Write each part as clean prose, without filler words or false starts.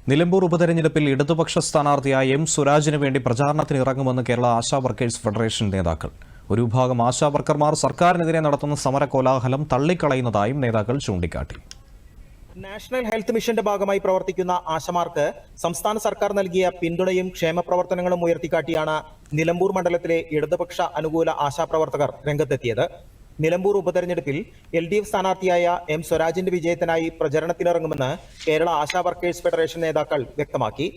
നിലമ്പൂർ ഉപതെരഞ്ഞെടുപ്പിൽ ഇടതുപക്ഷ സ്ഥാനാർത്ഥിയായ എം സ്വരാജിന് വേണ്ടി പ്രചാരണത്തിന് ഇറങ്ങുമെന്ന് കേരള ആശാ വർക്കേഴ്സ് ഫെഡറേഷൻ നേതാക്കൾ. ഒരു വിഭാഗം ആശാ വർക്കർമാർ സർക്കാരിനെതിരെ നടത്തുന്ന സമര കോലാഹലം തള്ളിക്കളയുന്നതായും നേതാക്കൾ ചൂണ്ടിക്കാട്ടി. നാഷണൽ ഹെൽത്ത് മിഷന്റെ ഭാഗമായി പ്രവർത്തിക്കുന്ന ആശമാർക്ക് സംസ്ഥാന സർക്കാർ നൽകിയ പിന്തുണയും ക്ഷേമപ്രവർത്തനങ്ങളും ഉയർത്തിക്കാട്ടിയാണ് നിലമ്പൂർ മണ്ഡലത്തിലെ ഇടതുപക്ഷ അനുകൂല ആശാപ്രവർത്തകർ രംഗത്തെത്തിയത്. നിലമ്പൂർ ഉപതെരഞ്ഞെടുപ്പിൽ LDF സ്ഥാനാർത്ഥിയായ എം സ്വരാജിന്റെ വിജയത്തിനായി പ്രചരണത്തിനിറങ്ങുമെന്ന് കേരള ആശാ വർക്കേഴ്സ് ഫെഡറേഷൻ നേതാക്കൾ വ്യക്തമാക്കി.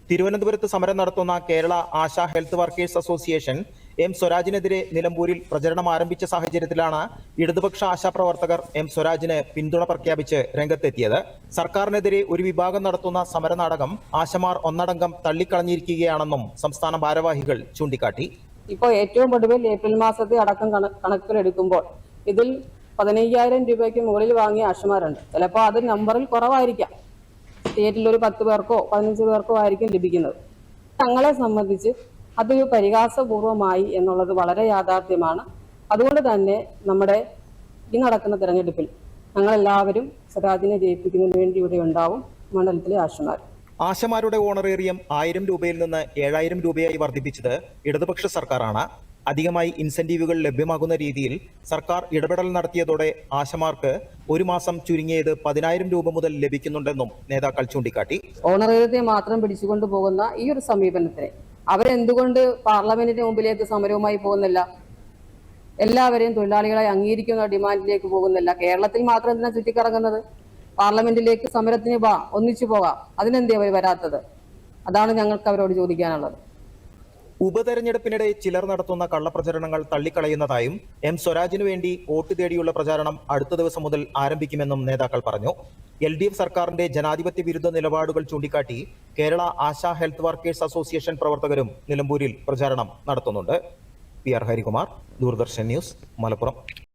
തിരുവനന്തപുരത്ത് സമരം നടത്തുന്ന Kerala ASHA health workers association M സ്വരാജിനെതിരെ നിലമ്പൂരിൽ പ്രചരണം ആരംഭിച്ച സാഹചര്യത്തിലാണ് ഇടതുപക്ഷ ആശാപ്രവർത്തകർ എം സ്വരാജിന് പിന്തുണ പ്രഖ്യാപിച്ച് രംഗത്തെത്തിയത്. സർക്കാരിനെതിരെ ഒരു വിഭാഗം നടത്തുന്ന സമരനാടകം ആശമാർ ഒന്നടങ്കം തള്ളിക്കളഞ്ഞിരിക്കുകയാണെന്നും സംസ്ഥാന ഭാരവാഹികൾ ചൂണ്ടിക്കാട്ടി. ഇപ്പോൾ ഏറ്റവും ഒടുവിൽ ഏപ്രിൽ മാസത്തെ അടക്കം കണക്കിലെടുക്കുമ്പോൾ ഇതിൽ 15,000 രൂപയ്ക്ക് മുകളിൽ വാങ്ങിയ ആശമാരുണ്ട്. ചിലപ്പോൾ അത് നമ്പറിൽ കുറവായിരിക്കാം. സ്റ്റേറ്റിൽ ഒരു 10 പേർക്കോ 15 പേർക്കോ ആയിരിക്കും ലഭിക്കുന്നത്. തങ്ങളെ സംബന്ധിച്ച് അതൊരു പരിഹാസപൂർവമായി എന്നുള്ളത് വളരെ യാഥാർത്ഥ്യമാണ്. അതുകൊണ്ട് തന്നെ നമ്മുടെ ഈ നടക്കുന്ന തെരഞ്ഞെടുപ്പിൽ ഞങ്ങളെല്ലാവരും സ്വരാജിനെ ജയിപ്പിക്കുന്നതിന് വേണ്ടി ഇവിടെ ഉണ്ടാവും. മണ്ഡലത്തിലെ ആശമാർ ആശമാരുടെ ഓണറേറിയം 1000 രൂപയിൽ നിന്ന് 7000 രൂപയായി വർദ്ധിപ്പിച്ചത് ഇടതുപക്ഷ സർക്കാരാണ്. അധികമായി ഇൻസെന്റീവുകൾ ലഭ്യമാകുന്ന രീതിയിൽ സർക്കാർ ഇടപെടൽ നടത്തിയതോടെ ആശമാർക്ക് ഒരു മാസം ചുരുങ്ങിയത് 10,000 രൂപ മുതൽ ലഭിക്കുന്നുണ്ടെന്നും നേതാക്കൾ ചൂണ്ടിക്കാട്ടി. ഓണറേറിയത്തെ മാത്രം പിടിച്ചുകൊണ്ടു പോകുന്ന ഈ ഒരു സമീപനത്തിന് അവരെന്തുകൊണ്ട് പാർലമെന്റിന് മുമ്പിലേക്ക് സമരവുമായി പോകുന്നില്ല? എല്ലാവരെയും തൊഴിലാളികളെ അംഗീകരിക്കുന്ന ഡിമാൻഡിലേക്ക് പോകുന്നില്ല. കേരളത്തിൽ മാത്രം എന്തിനാ ചുറ്റിക്കറങ്ങുന്നത്? പാർലമെന്റിലേക്ക് സമരത്തിന് ഒന്നിച്ചു പോകാം. അതിനെന്തേ അവർ വരാത്തത്? അതാണ് ഞങ്ങൾക്ക് അവരോട് ചോദിക്കാനുള്ളത്. ഉപതെരഞ്ഞെടുപ്പിനിടെ ചിലർ നടത്തുന്ന കള്ളപ്രചരണങ്ങൾ തള്ളിക്കളയുന്നതായും എം സ്വരാജിനു വേണ്ടി വോട്ട് തേടിയുള്ള പ്രചാരണം അടുത്ത ദിവസം മുതൽ ആരംഭിക്കുമെന്നും നേതാക്കൾ പറഞ്ഞു. LDF സർക്കാരിന്റെ ജനാധിപത്യ വിരുദ്ധ നിലപാടുകൾ ചൂണ്ടിക്കാട്ടി Kerala ASHA health workers association പ്രവർത്തകരും നിലമ്പൂരിൽ പ്രചാരണം നടത്തുന്നുണ്ട്. PR Harikumar, Doordarshan news, Malappuram.